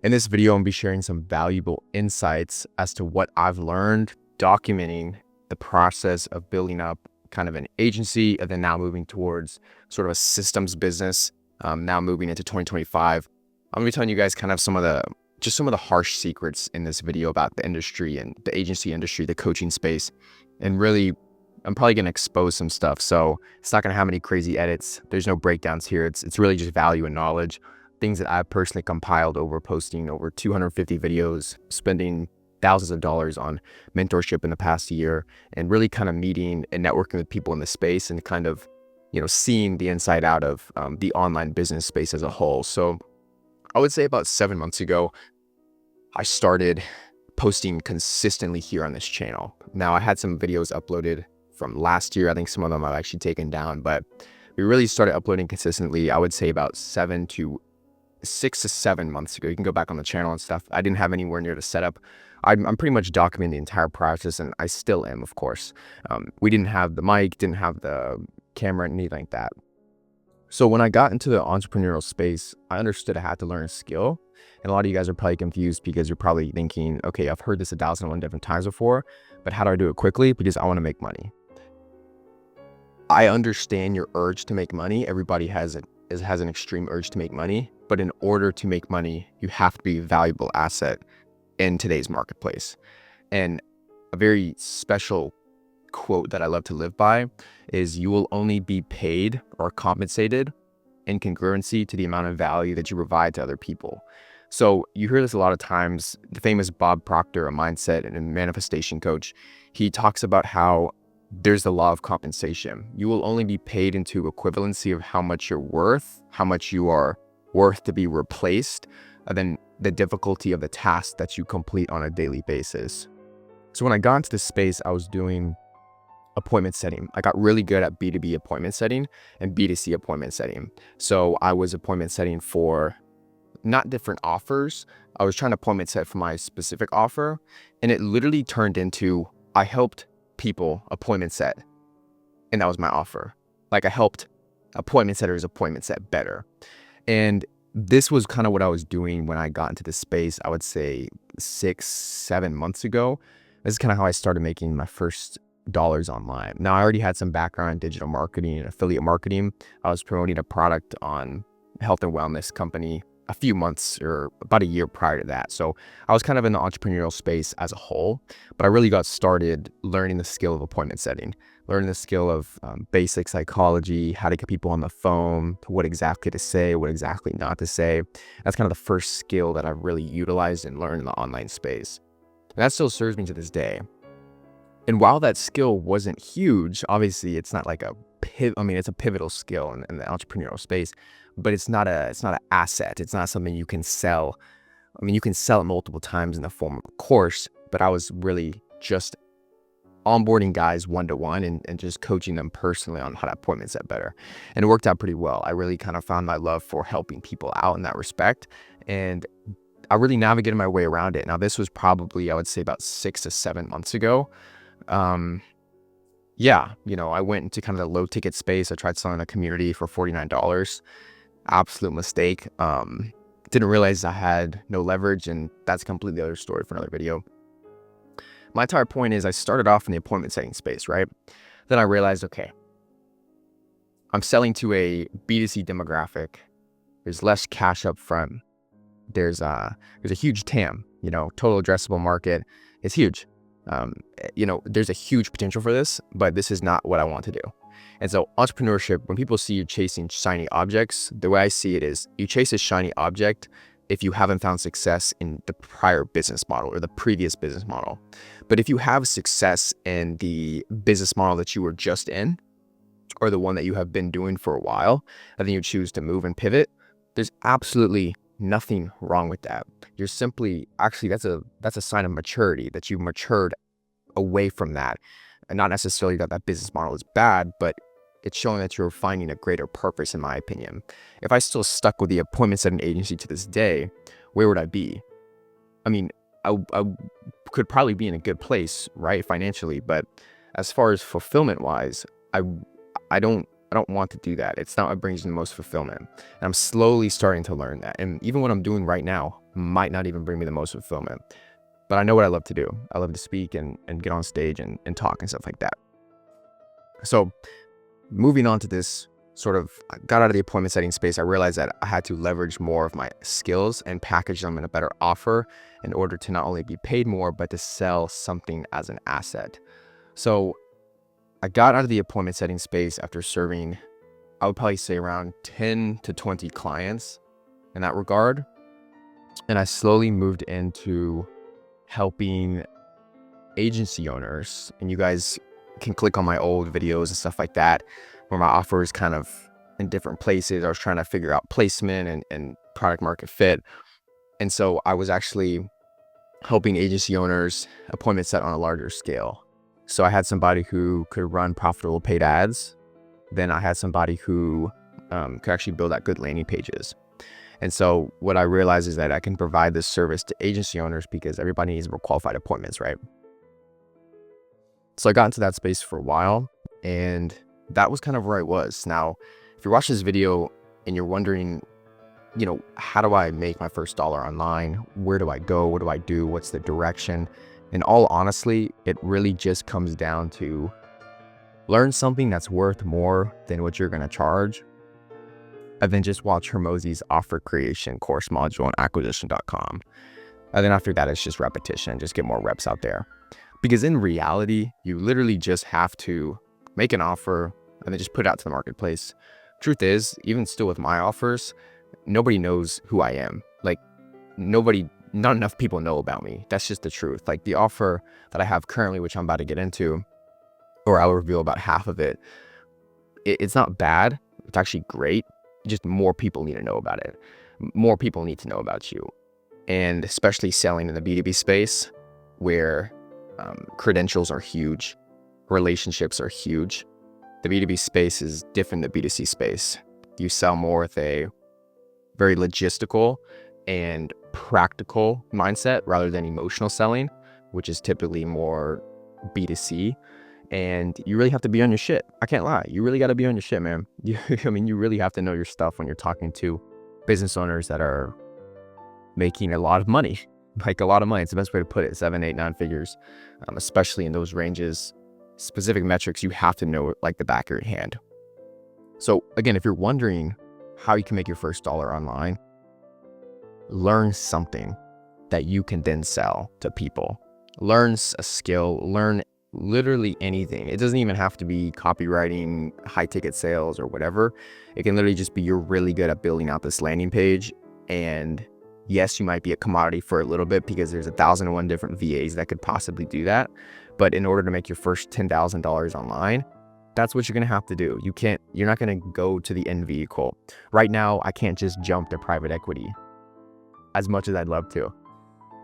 In this video, I'm going to be sharing some valuable insights as to what I've learned documenting the process of building up kind of an agency and then now moving towards sort of a systems business, now moving into 2025. I'm going to be telling you guys kind of some of the harsh secrets in this video about the industry and the agency industry, the coaching space. And really, I'm probably going to expose some stuff. So it's not going to have any crazy edits. There's no breakdowns here. It's really just value and knowledge. Things that I've personally compiled over posting over 250 videos, spending thousands of dollars on mentorship in the past year, and really kind of meeting and networking with people in the space and kind of, seeing the inside out of the online business space as a whole. So I would say about 7 months ago, I started posting consistently here on this channel. Now I had some videos uploaded from last year. I think some of them I've actually taken down, but we really started uploading consistently, I would say about 6 to 7 months ago. You can go back on the channel and stuff. I didn't have anywhere near the setup. I'm pretty much documenting the entire process, and I still am, of course. We didn't have the mic, didn't have the camera, anything like that. So when I got into the entrepreneurial space, I understood I had to learn a skill. And a lot of you guys are probably confused because you're probably thinking, okay, I've heard this 1,001 different times before, but how do I do it quickly? Because I want to make money. I understand your urge to make money. Everybody has an extreme urge to make money. But in order to make money, you have to be a valuable asset in today's marketplace. And a very special quote that I love to live by is, you will only be paid or compensated in congruency to the amount of value that you provide to other people. So you hear this a lot of times. The famous Bob Proctor, a mindset and a manifestation coach, he talks about how there's the law of compensation. You will only be paid into equivalency of how much you're worth, how much you are worth to be replaced, and then the difficulty of the task that you complete on a daily basis. So when I got into this space, I was doing appointment setting. I got really good at B2B appointment setting and B2C appointment setting. So I was appointment setting for not different offers. I was trying to appointment set for my specific offer, and it literally turned into, I helped people appointment set, and that was my offer. Like, I helped appointment setters appointment set better. And this was kind of what I was doing when I got into this space, I would say 6-7 months ago. This is kind of how I started making my first dollars online. Now, I already had some background in digital marketing and affiliate marketing. I was promoting a product on a health and wellness company a few months or about a year prior to that. So I was kind of in the entrepreneurial space as a whole, but I really got started learning the skill of appointment setting, learning the skill of basic psychology, how to get people on the phone, what exactly to say, what exactly not to say. That's kind of the first skill that I've really utilized and learned in the online space. And that still serves me to this day. And while that skill wasn't huge, obviously it's not like it's a pivotal skill in the entrepreneurial space, but it's not an asset. It's not something you can sell. I mean, you can sell it multiple times in the form of a course, but I was really just onboarding guys one-to-one and just coaching them personally on how to appointment set better. And it worked out pretty well. I really kind of found my love for helping people out in that respect. And I really navigated my way around it. Now, this was probably, I would say, about 6 to 7 months ago. I went into kind of the low ticket space. I tried selling a community for $49. Absolute mistake. Didn't realize I had no leverage, and that's a completely other story for another video. My entire point is, I started off in the appointment setting space, right? Then I realized, okay, I'm selling to a B2C demographic. There's less cash up front. There's a huge TAM, total addressable market is huge. There's a huge potential for this, but this is not what I want to do. And so entrepreneurship, when people see you chasing shiny objects, the way I see it is, you chase a shiny object if you haven't found success in the prior business model or the previous business model. But if you have success in the business model that you were just in, or the one that you have been doing for a while, and then you choose to move and pivot, there's absolutely nothing wrong with that. You're simply, actually, that's a sign of maturity, that you've matured away from that. And not necessarily that business model is bad, but it's showing that you're finding a greater purpose, in my opinion. If I still stuck with the appointment setting agency to this day, where would I be? I mean, I could probably be in a good place, right, financially, but as far as fulfillment wise, I don't want to do that. It's not what brings me the most fulfillment. And I'm slowly starting to learn that. And even what I'm doing right now, might not even bring me the most fulfillment. But I know what I love to do. I love to speak and get on stage and talk and stuff like that. So moving on to this I got out of the appointment setting space. I realized that I had to leverage more of my skills and package them in a better offer in order to not only be paid more, but to sell something as an asset. So I got out of the appointment setting space after serving, I would probably say around 10 to 20 clients in that regard. And I slowly moved into helping agency owners. And you guys can click on my old videos and stuff like that, where my offer is kind of in different places. I was trying to figure out placement and product market fit. And so I was actually helping agency owners appointment set on a larger scale. So I had somebody who could run profitable paid ads. Then I had somebody who could actually build out good landing pages. And so what I realized is that I can provide this service to agency owners because everybody needs more qualified appointments, right? So I got into that space for a while, and that was kind of where I was. Now, if you're watching this video and you're wondering, how do I make my first dollar online? Where do I go? What do I do? What's the direction? And all honestly, it really just comes down to learn something that's worth more than what you're going to charge. And then just watch Hermosi's offer creation course module on acquisition.com. And then after that, it's just repetition, just get more reps out there. Because in reality, you literally just have to make an offer and then just put it out to the marketplace. Truth is, even still with my offers, nobody knows who I am. Not enough people know about me. That's just the truth. Like the offer that I have currently, which I'm about to get into, or I'll reveal about half of it, it's not bad. It's actually great. Just more people need to know about it. More people need to know about you. And especially selling in the B2B space where credentials are huge, relationships are huge. The B2B space is different than the B2C space. You sell more with a very logistical and practical mindset rather than emotional selling, which is typically more B2C. And you really have to be on your shit. I can't lie. You really got to be on your shit, man. You really have to know your stuff when you're talking to business owners that are making a lot of money. Like a lot of money. It's the best way to put it. 7, 8, 9 figures, especially in those ranges. Specific metrics you have to know like the back of your hand. So again, if you're wondering how you can make your first dollar online, learn something that you can then sell to people. Learn a skill, learn literally anything. It doesn't even have to be copywriting, high ticket sales or whatever. It can literally just be you're really good at building out this landing page. And yes, you might be a commodity for a little bit because there's 1,001 different VAs that could possibly do that. But in order to make your first $10,000 online, that's what you're going to have to do. You're not going to go to the end vehicle. Right now, I can't just jump to private equity as much as I'd love to.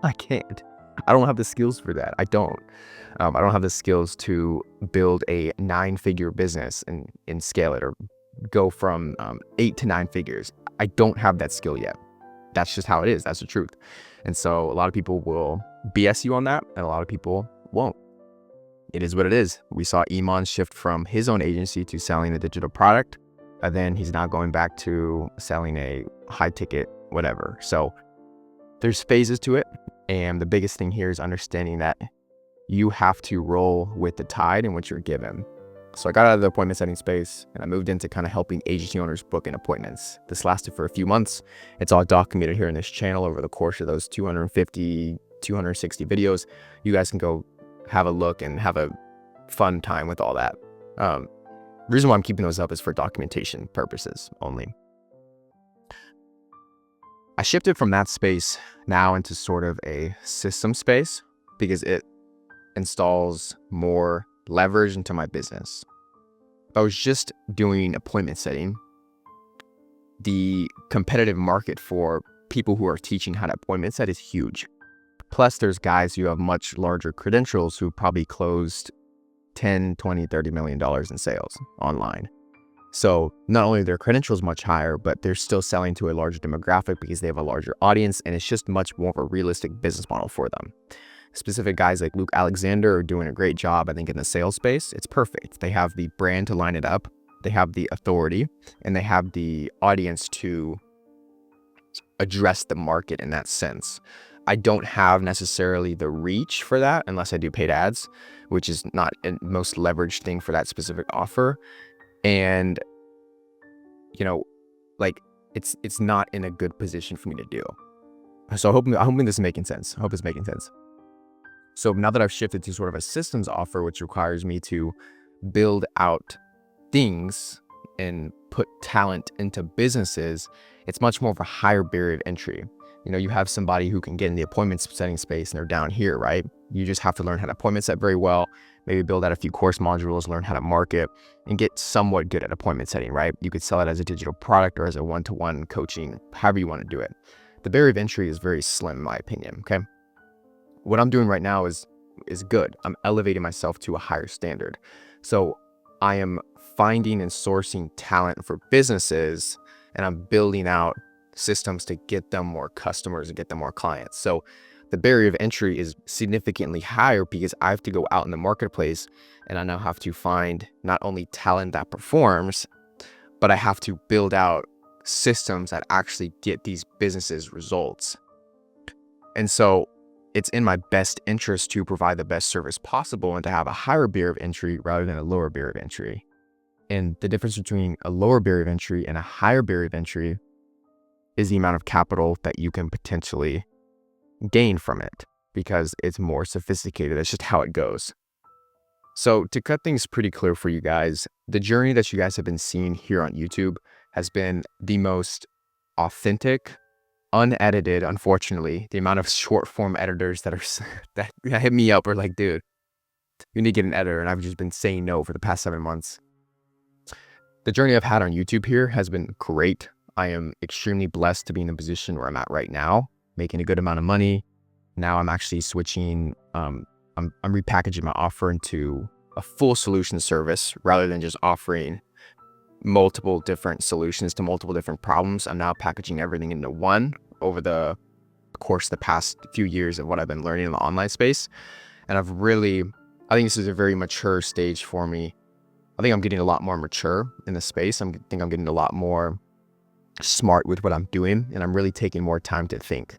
I can't. I don't have the skills for that. I don't have the skills to build a 9-figure business and scale it or go from 8 to 9 figures. I don't have that skill yet. That's just how it is. That's the truth. And so a lot of people will BS you on that and a lot of people won't. It is what it is. We saw Iman shift from his own agency to selling a digital product. And then he's now going back to selling a high ticket, whatever. So there's phases to it. And the biggest thing here is understanding that you have to roll with the tide in which you're given. So I got out of the appointment setting space and I moved into kind of helping agency owners book in appointments. This lasted for a few months. It's all documented here in this channel over the course of those 250, 260 videos. You guys can go have a look and have a fun time with all that. The reason why I'm keeping those up is for documentation purposes only. I shifted from that space now into sort of a system space because it installs more leverage into my business. If I was just doing appointment setting, the competitive market for people who are teaching how to appointment set is huge. Plus, there's guys who have much larger credentials who probably closed 10, 20, $30 million in sales online. So not only are their credentials much higher, but they're still selling to a larger demographic because they have a larger audience and it's just much more of a realistic business model for them. Specific guys like Luke Alexander are doing a great job, I think, in the sales space. It's perfect. They have the brand to line it up. They have the authority and they have the audience to address the market in that sense. I don't have necessarily the reach for that unless I do paid ads, which is not the most leveraged thing for that specific offer. And, you know, like it's not in a good position for me to do. So I'm hoping this is making sense. I hope it's making sense. So now that I've shifted to sort of a systems offer, which requires me to build out things and put talent into businesses, it's much more of a higher barrier of entry. You know, you have somebody who can get in the appointment setting space and they're down here, right? You just have to learn how to appointment set very well, maybe build out a few course modules, learn how to market, and get somewhat good at appointment setting, right? You could sell it as a digital product or as a one-to-one coaching, however you want to do it. The barrier of entry is very slim, in my opinion, okay? What I'm doing right now is good. I'm elevating myself to a higher standard. So I am finding and sourcing talent for businesses, and I'm building out systems to get them more customers and get them more clients. So the barrier of entry is significantly higher because I have to go out in the marketplace and I now have to find not only talent that performs, but I have to build out systems that actually get these businesses results. And so it's in my best interest to provide the best service possible and to have a higher barrier of entry rather than a lower barrier of entry. And the difference between a lower barrier of entry and a higher barrier of entry is the amount of capital that you can potentially gain from it because it's more sophisticated. That's just how it goes. So to cut things pretty clear for you guys, the journey that you guys have been seeing here on YouTube has been the most authentic, unedited. Unfortunately, the amount of short form editors that hit me up are like, dude, you need to get an editor. And I've just been saying no for the past 7 months. The journey I've had on YouTube here has been great. I am extremely blessed to be in the position where I'm at right now, making a good amount of money. Now I'm actually switching, I'm repackaging my offer into a full solution service rather than just offering multiple different solutions to multiple different problems. I'm now packaging everything into one over the course of the past few years of what I've been learning in the online space. And I think this is a very mature stage for me. I think I'm getting a lot more mature in the space. I think I'm getting a lot more smart with what I'm doing, and I'm really taking more time to think.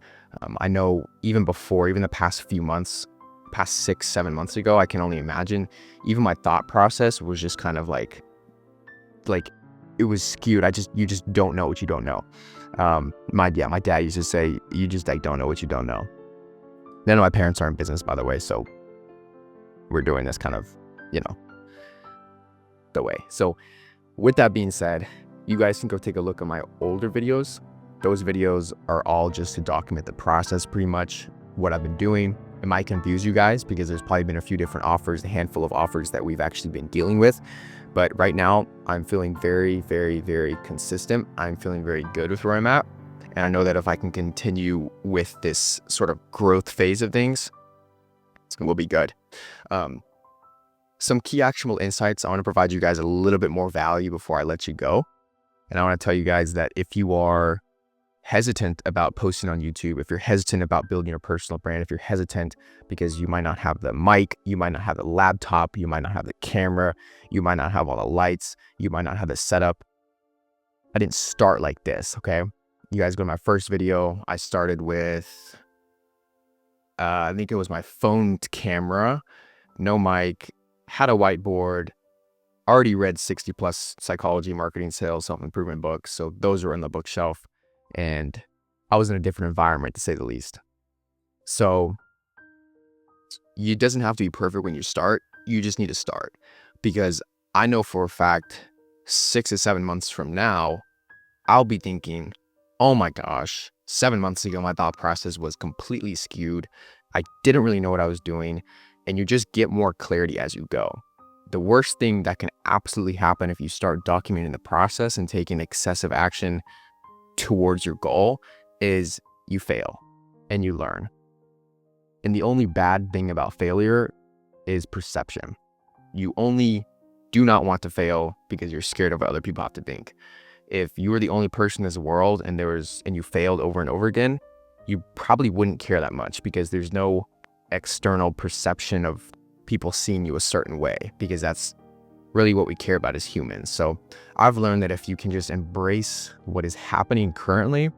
I know even the past few months, past 6-7 months ago, I can only imagine, even my thought process was just kind of like it was skewed. You just don't know what you don't know. My dad used to say, you just don't know what you don't know. None of my parents are in business, by the way, so we're doing this kind of, the way. So with that being said, you guys can go take a look at my older videos. Those videos are all just to document the process, pretty much what I've been doing. It might confuse you guys because there's probably been a few different offers, a handful of offers that we've actually been dealing with. But right now I'm feeling very, very, very consistent. I'm feeling very good with where I'm at. And I know that if I can continue with this sort of growth phase of things, we'll be good. Some key actionable insights. I want to provide you guys a little bit more value before I let you go. And I want to tell you guys that if you are hesitant about posting on YouTube, if you're hesitant about building your personal brand, if you're hesitant because you might not have the mic, you might not have the laptop, you might not have the camera, you might not have all the lights, you might not have the setup. I didn't start like this, okay? You guys go to my first video. I started with, I think it was my phone camera, no mic, had a whiteboard, already read 60 plus psychology, marketing, sales, self-improvement books. So those were on the bookshelf. And I was in a different environment, to say the least. So it doesn't have to be perfect when you start. You just need to start. Because I know for a fact, 6 to 7 months from now, I'll be thinking, oh my gosh, 7 months ago, my thought process was completely skewed. I didn't really know what I was doing. And you just get more clarity as you go. The worst thing that can absolutely happen if you start documenting the process and taking excessive action towards your goal is you fail and you learn. And the only bad thing about failure is perception. You only do not want to fail because you're scared of what other people have to think. If you were the only person in this world and you failed over and over again, you probably wouldn't care that much because there's no external perception of people seeing you a certain way, because that's really what we care about as humans. So I've learned that if you can just embrace what is happening currently,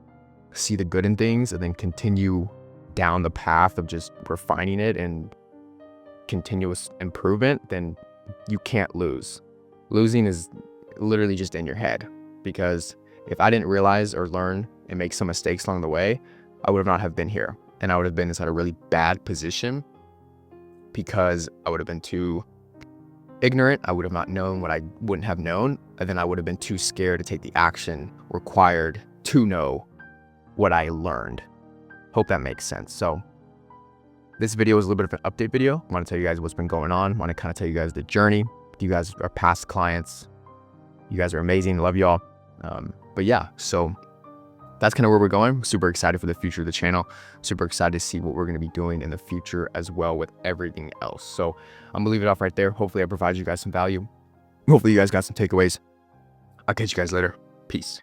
see the good in things and then continue down the path of just refining it and continuous improvement, then you can't lose. Losing is literally just in your head, because if I didn't realize or learn and make some mistakes along the way, I would not have been here, and I would have been inside a really bad position because I would have been too ignorant. I would have not known what I wouldn't have known, and then I would have been too scared to take the action required to know what I learned. Hope that makes sense. So this video is a little bit of an update video. I want to tell you guys what's been going on. I want to kind of tell you guys the journey. You guys are past clients. You guys are amazing. Love y'all. But yeah, so that's kind of where we're going. Super excited for the future of the channel. Super excited to see what we're going to be doing in the future as well with everything else. So I'm gonna leave it off right there. Hopefully I provided you guys some value. Hopefully you guys got some takeaways. I'll catch you guys later. Peace.